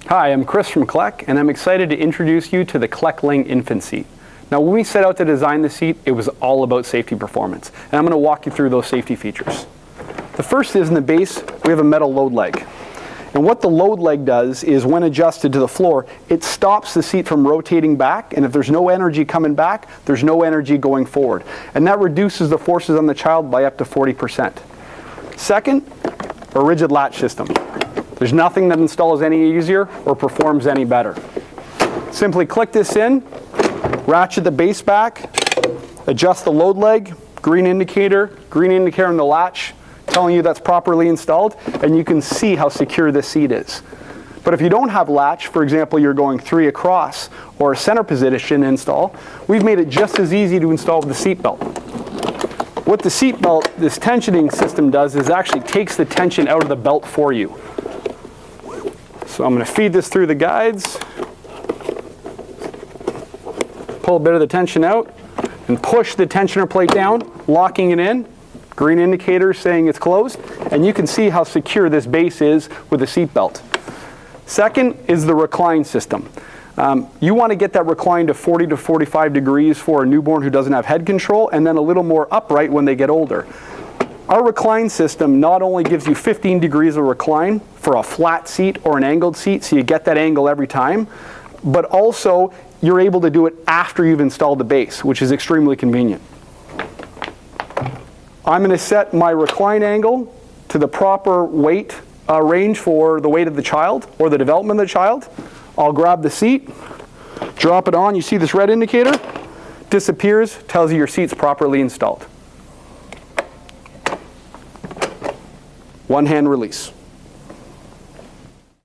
Hi, I'm Chris from Clek, and I'm excited to introduce you to the Clek Liing infant seat. Now, when we set out to design the seat, it was all about safety performance, and I'm going to walk you through those safety features. The first is in the base, we have a metal load leg. And what the load leg does is when adjusted to the floor, it stops the seat from rotating back, and if there's no energy coming back, there's no energy going forward. And that reduces the forces on the child by up to 40%. Second, a rigid latch system. There's nothing that installs any easier or performs any better. Simply click this in, ratchet the base back, adjust the load leg, green indicator on the latch, telling you that's properly installed, and you can see how secure this seat is. But if you don't have latch, for example, you're going 3 across or a center position install, we've made it just as easy to install with the seat belt. What the seat belt, this tensioning system does is actually takes the tension out of the belt for you. So I'm going to feed this through the guides, pull a bit of the tension out, and push the tensioner plate down, locking it in. Green indicator saying it's closed, and you can see how secure this base is with the seat belt. Second is the recline system. You want to get that recline to 40 to 45 degrees for a newborn who doesn't have head control, and then a little more upright when they get older. Our recline system not only gives you 15 degrees of recline for a flat seat or an angled seat, so you get that angle every time, but also you're able to do it after you've installed the base, which is extremely convenient. I'm going to set my recline angle to the proper weight range for the weight of the child or the development of the child. I'll grab the seat, drop it on. You see this red indicator? Disappears, tells you your seat's properly installed. One hand release.